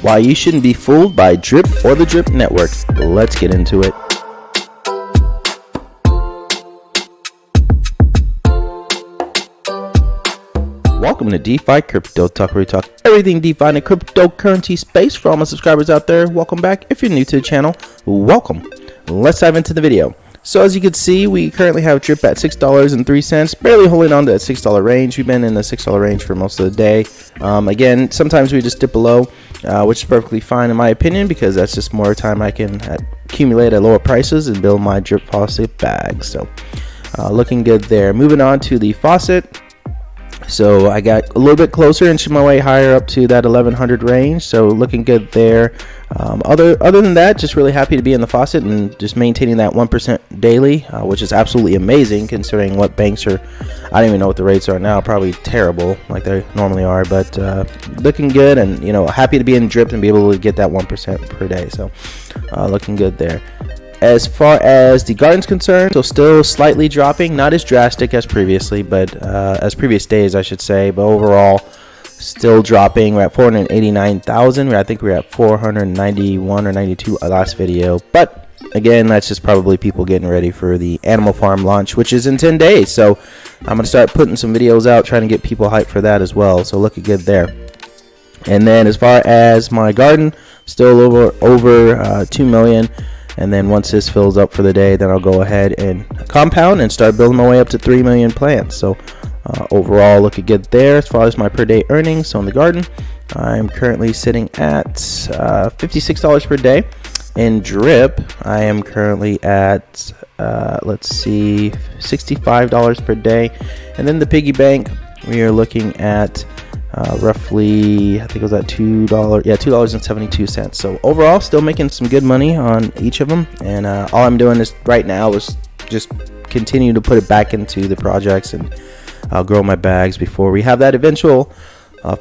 why you shouldn't be fooled by Drip or the Drip Network. Let's get into it. Welcome to DeFi Crypto Talk, where we talk everything DeFi in the cryptocurrency space. For all my subscribers out there, welcome back. If you're new to the channel, welcome. Let's dive into the video. So as you can see, we currently have Drip at $6.03, barely holding on to that $6 range. We've been in the $6 range for most of the day. Again, sometimes we just dip below, which is perfectly fine in my opinion, because that's just more time I can accumulate at lower prices and build my Drip faucet bag. So looking good there. Moving on to the faucet. So I got a little bit closer, inching my way higher up to that 1100 range. So looking good there. Other than that, just really happy to be in the faucet and just maintaining that 1% daily, which is absolutely amazing considering what banks are. I don't even know what the rates are now. Probably terrible like they normally are, but looking good, and happy to be in Drip and be able to get that 1% per day. So looking good there. As far as the garden's concerned, so still slightly dropping, not as drastic as previously, but as previous days I should say, but overall still dropping. We're at 489,000. I think we were at 491 or 92 last video, but again, that's just probably people getting ready for the Animal Farm launch, which is in 10 days. So I'm gonna start putting some videos out, trying to get people hyped for that as well. So looking good there. And then as far as my garden, still over 2 million. And then once this fills up for the day, then I'll go ahead and compound and start building my way up to 3 million plants. So overall looking good there. As far as my per day earnings, so in the garden, I'm currently sitting at $56 per day. In Drip, I am currently at $65 per day. And then the piggy bank, we are looking at roughly, I think it was at $2.72. So overall, still making some good money on each of them, and all I'm doing is right now is just continue to put it back into the projects, and I'll grow my bags before we have that eventual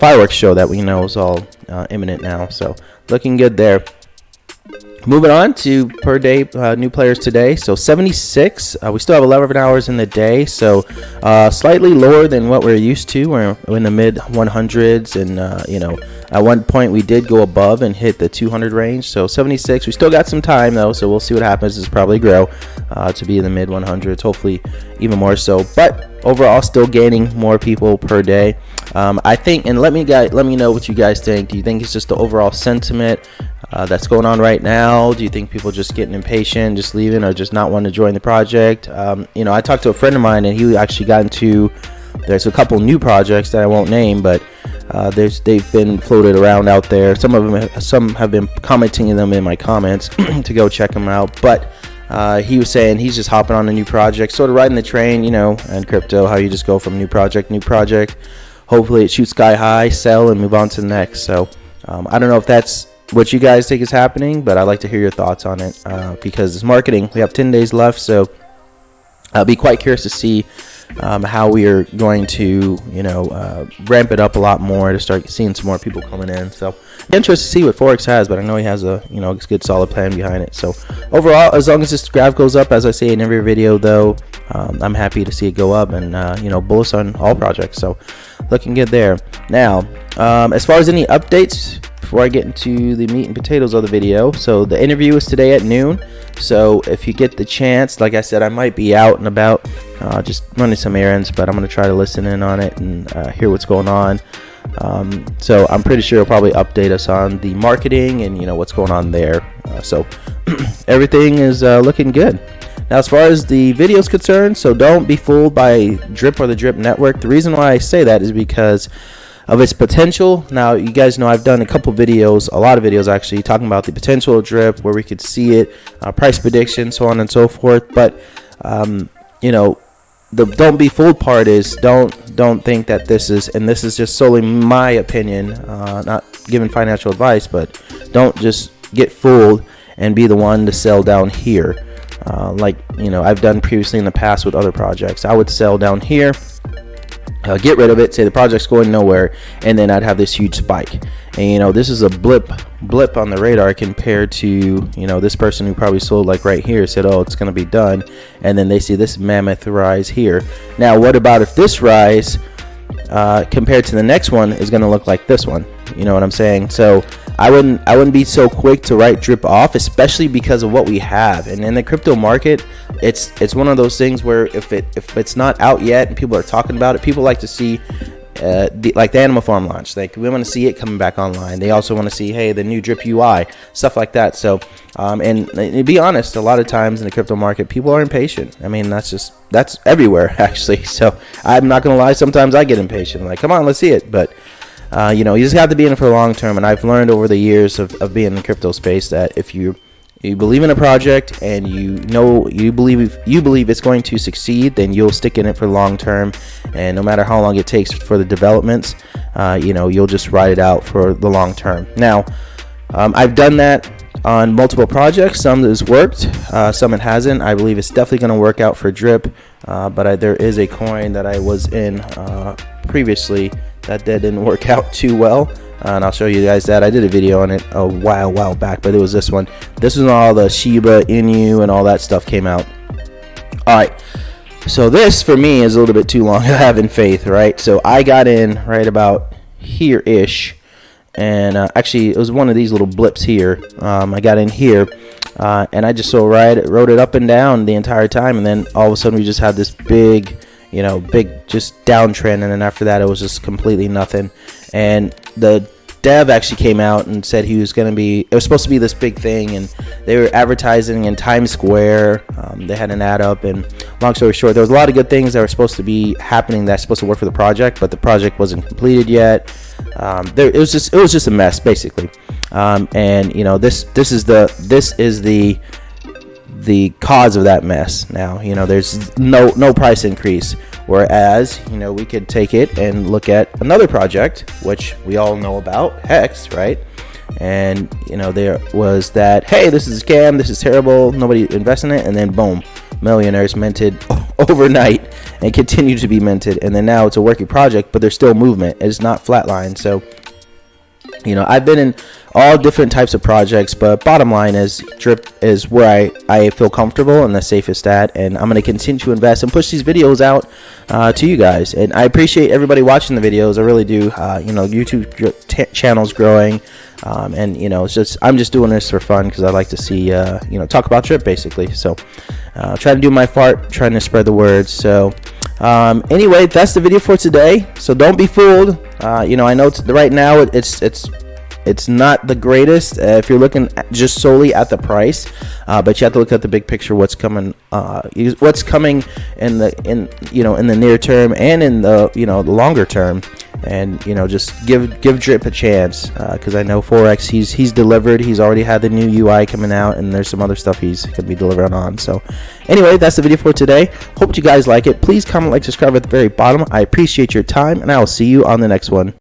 fireworks show that we know is all imminent now. So looking good there. Moving on to per day new players today. So 76. We still have 11 hours in the day, so slightly lower than what we're used to. We're in the mid 100s, and at one point we did go above and hit the 200 range. So 76. We still got some time though, so we'll see what happens. It's probably grow to be in the mid 100s, hopefully even more so. But overall, still gaining more people per day. I think, and let me know what you guys think. Do you think it's just the overall sentiment that's going on right now? Do you think people just getting impatient, just leaving, or just not wanting to join the project? I talked to a friend of mine, and he actually got into, there's a couple new projects that I won't name, but they've been floated around out there. Some have been commenting them in my comments to go check them out. But he was saying he's just hopping on a new project, sort of riding the train, and crypto, how you just go from new project. Hopefully it shoots sky high, sell, and move on to the next. So I don't know if that's what you guys think is happening, but I'd like to hear your thoughts on it, because it's marketing. We have 10 days left, so I'll be quite curious to see how we are going to ramp it up a lot more to start seeing some more people coming in. So interested to see what Forex has, but I know he has a good solid plan behind it. So overall, as long as this graph goes up, as I say in every video though, I'm happy to see it go up, and bullish on all projects. So looking good there. Now as far as any updates before I get into the meat and potatoes of the video, so the interview is today at noon. So if you get the chance, like I said, I might be out and about just running some errands, but I'm going to try to listen in on it and hear what's going on. So I'm pretty sure he'll probably update us on the marketing and what's going on there. So everything is looking good. Now as far as the video is concerned, so don't be fooled by Drip or the Drip Network. The reason why I say that is because of its potential. Now you guys know I've done a lot of videos actually, talking about the potential of Drip, where we could see it, price prediction, so on and so forth. But the don't be fooled part is don't think that this is just solely my opinion, not giving financial advice, but don't just get fooled and be the one to sell down here, like I've done previously in the past with other projects. I would sell down here, get rid of it, say the project's going nowhere, and then I'd have this huge spike. And this is a blip on the radar compared to this person who probably sold like right here, said, oh, it's going to be done, and then they see this mammoth rise here. Now what about if this rise compared to the next one is going to look like this one? You know what I'm saying? So I wouldn't be so quick to write drip off, especially because of what we have. And in the crypto market, it's one of those things where if it's not out yet and people are talking about it, people like to see like the Animal Farm launch. Like, we want to see it coming back online. They also want to see, hey, the new drip UI, stuff like that. So and to be honest, a lot of times in the crypto market, people are impatient. I mean, that's everywhere actually. So I'm not gonna lie, sometimes I get impatient, like, come on, let's see it. But you just have to be in it for the long term. And I've learned over the years of being in the crypto space that if you believe in a project and you believe it's going to succeed, then you'll stick in it for the long term. And no matter how long it takes for the developments, you'll just ride it out for the long term. Now, I've done that on multiple projects. Some has worked, some it hasn't. I believe it's definitely going to work out for drip, but there is a coin that I was in previously that didn't work out too well. And I'll show you guys that. I did a video on it a while back, but it was this one. This is when all the Shiba Inu and all that stuff came out. All right, so this for me is a little bit too long to have in faith, right? So I got in right about here-ish, and actually it was one of these little blips here. I got in here, and I just rode it up and down the entire time, and then all of a sudden we just had this big just downtrend, and then after that it was just completely nothing. And the dev actually came out and said it was supposed to be this big thing, and they were advertising in Times Square. They had an ad up, and long story short, there was a lot of good things that were supposed to be happening that's supposed to work for the project, but the project wasn't completed yet. It was just a mess basically. And this is the cause of that mess. Now, there's no price increase, whereas we could take it and look at another project which we all know about, Hex, right? And there was that, hey, this is a scam, this is terrible, nobody invest in it, and then boom, millionaires minted overnight and continue to be minted. And then now it's a working project, but there's still movement, it's not flatline. So I've been in all different types of projects, but bottom line is drip is where I feel comfortable and the safest at, and I'm going to continue to invest and push these videos out to you guys. And I appreciate everybody watching the videos, I really do. YouTube channel's growing, and I'm just doing this for fun because I like to see talk about drip basically. So trying to do my part, trying to spread the word. So anyway, that's the video for today. So don't be fooled. I know right now it's not the greatest if you're looking just solely at the price, but you have to look at the big picture, what's coming in the near term and in the longer term. And just give drip a chance, because I know Forex, he's delivered. He's already had the new UI coming out, and there's some other stuff he's gonna be delivering on. So anyway, that's the video for today. Hope you guys like it. Please comment, like, subscribe at the very bottom. I appreciate your time, and I will see you on the next one.